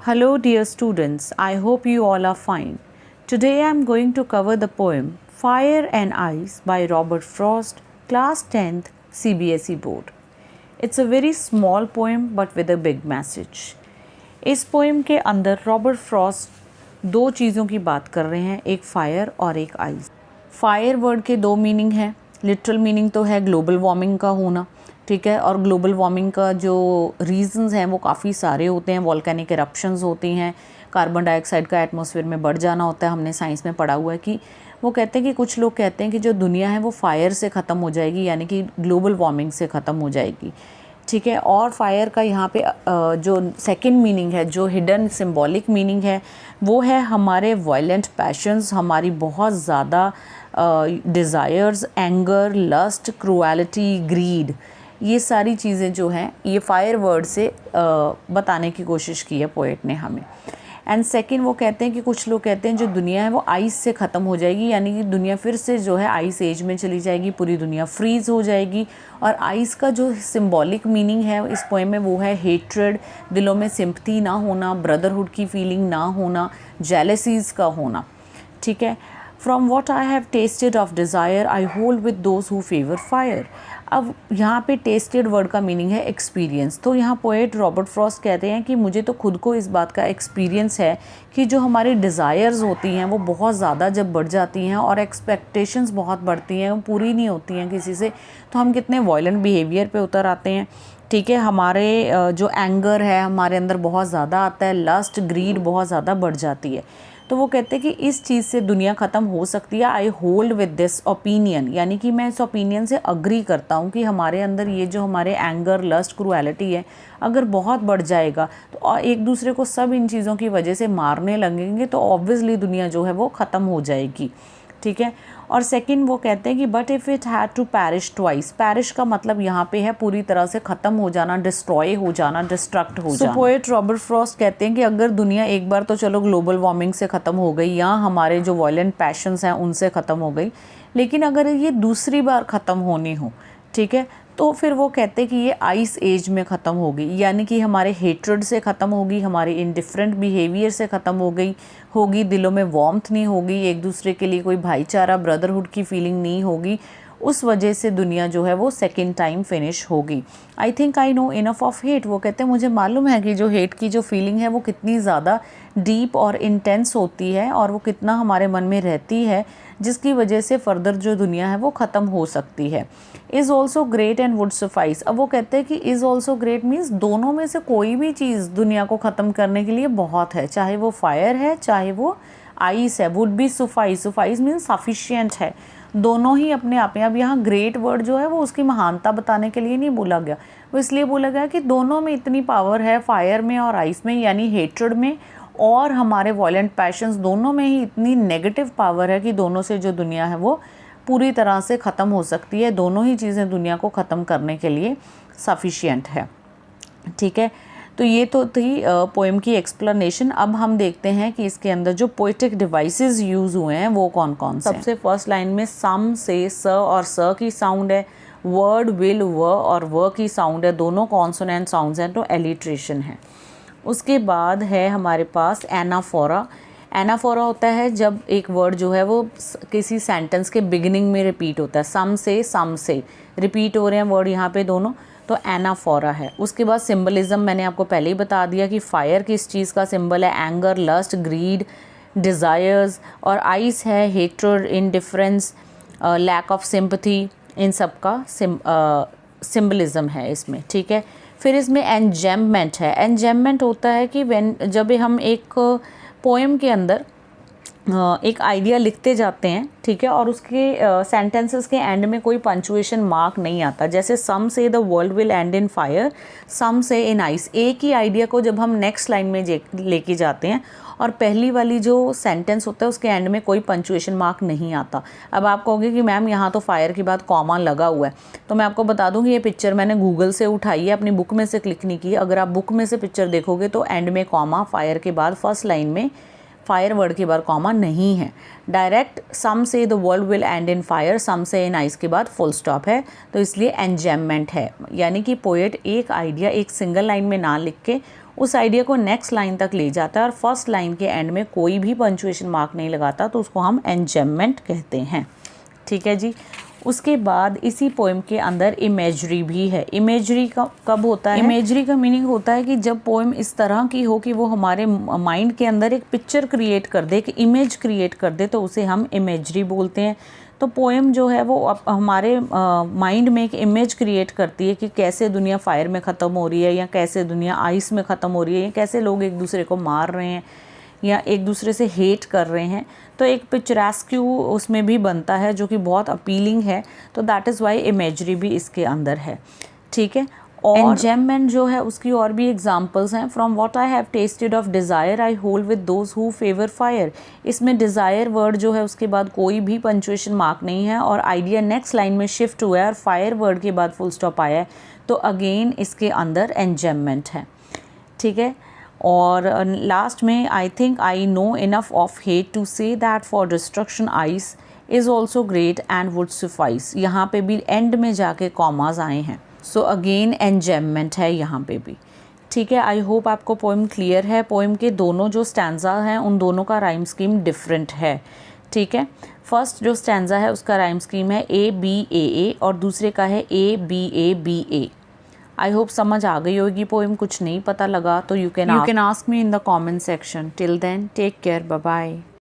Hello, dear students. I hope you all are fine. Today I am going to cover the poem Fire and Ice by Robert Frost, Class 10th CBSE Board. It's a very small poem but with a big message. इस poem के अंदर Robert Frost दो चीज़ों की बात कर रहे हैं, एक फायर और एक आइस। फायर वर्ड के दो मीनिंग हैं। लिटरल मीनिंग तो है ग्लोबल वार्मिंग का होना, ठीक है, और ग्लोबल वार्मिंग का जो रीजंस हैं वो काफ़ी सारे होते हैं। वॉल्केनिक इरप्शंस होती हैं, कार्बन डाइऑक्साइड का एटमॉस्फेयर में बढ़ जाना होता है। हमने साइंस में पढ़ा हुआ है कि वो कहते हैं कि कुछ लोग कहते हैं कि जो दुनिया है वो फायर से ख़त्म हो जाएगी, यानी कि ग्लोबल वार्मिंग से ख़त्म हो जाएगी, ठीक है। और फायर का यहाँ पे जो सेकंड मीनिंग है, जो हिडन सिंबॉलिक मीनिंग है, वो है हमारे वायलेंट पैशंस, हमारी बहुत ज़्यादा desires, anger, lust, cruelty, greed, ये सारी चीज़ें जो हैं ये फायर वर्ड से बताने की कोशिश की है पोएट ने हमें। एंड सेकंड वो कहते हैं कि कुछ लोग कहते हैं जो दुनिया है वो आइस से ख़त्म हो जाएगी, यानी कि दुनिया फिर से जो है आइस एज में चली जाएगी, पूरी दुनिया फ्रीज़ हो जाएगी। और आइस का जो सिंबॉलिक मीनिंग है इस पोएम में वो है हेट्रेड, दिलों में सिंपथी ना होना, ब्रदरहुड की फीलिंग ना होना, जेलसीज़ का होना, ठीक है। From what I have tested of desire I hold with those who favour fire. अब यहाँ पे टेस्टेड वर्ड का मीनिंग है एक्सपीरियंस। तो यहाँ पोएट रॉबर्ट फ्रॉस्ट कहते हैं कि मुझे तो खुद को इस बात का एक्सपीरियंस है कि जो हमारी डिज़ायर्स होती हैं वो बहुत ज़्यादा जब बढ़ जाती हैं और एक्सपेक्टेशंस बहुत बढ़ती हैं, वो पूरी नहीं होती हैं किसी से, तो हम कितने वॉयलेंट बिहेवियर पे उतर आते हैं, ठीक है। हमारे जो एंगर है हमारे अंदर बहुत ज़्यादा आता है, लस्ट, ग्रीड बहुत ज़्यादा बढ़ जाती है। तो वो कहते हैं कि इस चीज़ से दुनिया ख़त्म हो सकती है। I hold with this opinion, यानी कि मैं इस ओपिनियन से अग्री करता हूँ कि हमारे अंदर ये जो हमारे एंगर, लस्ट, क्रूएलिटी है अगर बहुत बढ़ जाएगा तो एक दूसरे को सब इन चीज़ों की वजह से मारने लगेंगे तो ऑब्वियसली दुनिया जो है वो ख़त्म हो जाएगी, ठीक है। और सेकंड वो कहते हैं कि but if it had to perish twice, perish का मतलब यहाँ पे है पूरी तरह से ख़त्म हो जाना, डिस्ट्रॉय हो जाना, डिस्ट्रक्ट हो जाना। पोएट रॉबर्ट फ्रॉस्ट कहते हैं कि अगर दुनिया एक बार तो चलो ग्लोबल वार्मिंग से ख़त्म हो गई या हमारे जो वायलेंट पैशंस हैं उनसे ख़त्म हो गई, लेकिन अगर ये दूसरी बार ख़त्म होनी हो, ठीक है, तो फिर वो कहते हैं कि ये आइस एज में ख़त्म होगी, यानी कि हमारे हेट्रेड से ख़त्म होगी, हमारे इनडिफरेंट बिहेवियर से ख़त्म होगी, दिलों में वार्मथ नहीं होगी, एक दूसरे के लिए कोई भाईचारा, ब्रदरहुड की फीलिंग नहीं होगी। उस वजह से दुनिया जो है वो सेकेंड टाइम फिनिश होगी। आई think I know enough of hate, वो कहते हैं मुझे मालूम है कि जो हेट की जो फीलिंग है वो कितनी ज़्यादा डीप और इंटेंस होती है और वो कितना हमारे मन में रहती है, जिसकी वजह से फर्दर जो दुनिया है वो ख़त्म हो सकती है। Is also great and would suffice. अब वो कहते हैं कि इज़ ऑल्सो ग्रेट मीन्स दोनों में से कोई भी चीज़ दुनिया को ख़त्म करने के लिए बहुत है, चाहे वो फायर है चाहे वो आइस है। Would be suffice, suffice means sufficient है, दोनों ही अपने आप में। अब यहाँ ग्रेट वर्ड जो है वो उसकी महानता बताने के लिए नहीं बोला गया, वो इसलिए बोला गया कि दोनों में इतनी पावर है, फायर में और आइस में, यानी हेट्रेड में और हमारे वॉयलेंट पैशंस दोनों में ही इतनी नेगेटिव पावर है कि दोनों से जो दुनिया है वो पूरी तरह से ख़त्म हो सकती है। दोनों ही चीज़ें दुनिया को ख़त्म करने के लिए सफिशिएंट है, ठीक है। तो ये तो थी पोएम की एक्सप्लेनेशन। अब हम देखते हैं कि इसके अंदर जो पोएटिक डिवाइसेस यूज़ हुए हैं वो कौन कौन से। सबसे फर्स्ट लाइन में सम से स और स की साउंड है, वर्ड, विल, व और व की साउंड है, दोनों कॉन्सोनेंट साउंड्स हैं, तो एलिट्रेशन है। उसके बाद है हमारे पास एनाफोरा। एनाफोरा होता है जब एक वर्ड जो है वो किसी सेंटेंस के बिगिनिंग में रिपीट होता है, सम से रिपीट हो रहे हैं वर्ड यहाँ पे दोनों, तो एनाफोरा है। उसके बाद सिंबलिज्म मैंने आपको पहले ही बता दिया कि फायर किस चीज़ का सिंबल है, एंगर, लस्ट, ग्रीड, डिज़ायर्स, और आइस है hatred, indifference, lack of sympathy, इन सब का सिंबलिज्म है इसमें, ठीक है। फिर इसमें एनजेममेंट है। एनजेममेंट होता है कि जब हम एक पोएम के अंदर एक आइडिया लिखते जाते हैं, ठीक है, और उसके सेंटेंसेस के एंड में कोई पंचुएशन मार्क नहीं आता, जैसे some say the world will end in fire, some say in ice. एक ही आइडिया को जब हम नेक्स्ट लाइन में लेके जाते हैं और पहली वाली जो सेंटेंस होता है उसके एंड में कोई पंचुएशन मार्क नहीं आता। अब आप कहोगे कि मैम यहाँ तो फायर के बाद कॉमा लगा हुआ है, तो मैं आपको बता दूँ कि ये पिक्चर मैंने गूगल से उठाई है, अपनी बुक में से क्लिक नहीं की। अगर आप बुक में से पिक्चर देखोगे तो एंड में कॉमा, फायर के बाद फर्स्ट लाइन में फायर वर्ड के बाद कॉमा नहीं है, direct some say the world will end in fire, some say in ice के बाद फुल स्टॉप है, तो इसलिए एनजेममेंट है। यानी कि पोएट एक आइडिया एक सिंगल लाइन में ना लिख के उस आइडिया को नेक्स्ट लाइन तक ले जाता है और फर्स्ट लाइन के एंड में कोई भी पंचुएशन मार्क नहीं लगाता, तो उसको हम एंजेममेंट कहते हैं। ठीक है जी। उसके बाद इसी पोएम के अंदर इमेजरी भी है। इमेजरी का कब होता है? इमेजरी का मीनिंग होता है कि जब पोएम इस तरह की हो कि वो हमारे माइंड के अंदर एक पिक्चर क्रिएट कर दे, एक इमेज क्रिएट कर दे, तो उसे हम इमेजरी बोलते हैं। तो पोएम जो है वो हमारे माइंड में एक इमेज क्रिएट करती है कि कैसे दुनिया फायर में ख़त्म हो रही है, या कैसे दुनिया आइस में ख़त्म हो रही है, या कैसे लोग एक दूसरे को मार रहे हैं या एक दूसरे से हेट कर रहे हैं। तो एक पिक्चरेस्क्यू उसमें भी बनता है जो कि बहुत अपीलिंग है। तो दैट इज़ वाई इमेजरी भी इसके अंदर है। ठीक है। और एंजेममेंट जो है उसकी और भी एग्जांपल्स हैं। From what I have tested of desire I hold with those who favour fire. इसमें डिज़ायर वर्ड जो है उसके बाद कोई भी पंचुएशन मार्क नहीं है और आइडिया नेक्स्ट लाइन में शिफ्ट हुआ है और फायर वर्ड के बाद फुल स्टॉप आया है, तो अगेन इसके अंदर एंजेममेंट है। ठीक है। और लास्ट में I think I know enough of hate to say that for destruction ice is also great and would suffice. यहाँ पे भी एंड में जाके कॉमाज आए हैं, सो अगेन एंजेममेंट है यहाँ पे भी। ठीक है। आई होप आपको पोएम क्लियर है। पोएम के दोनों जो स्टैंजा हैं उन दोनों का राइम स्कीम डिफरेंट है। ठीक है। फर्स्ट जो स्टैंजा है उसका राइम स्कीम है A-B-A-A और दूसरे का है A-B-A-B-A। आई होप समझ आ गई होगी पोएम। कुछ नहीं पता लगा तो you can ask me in the comment section. Till then take care, bye bye.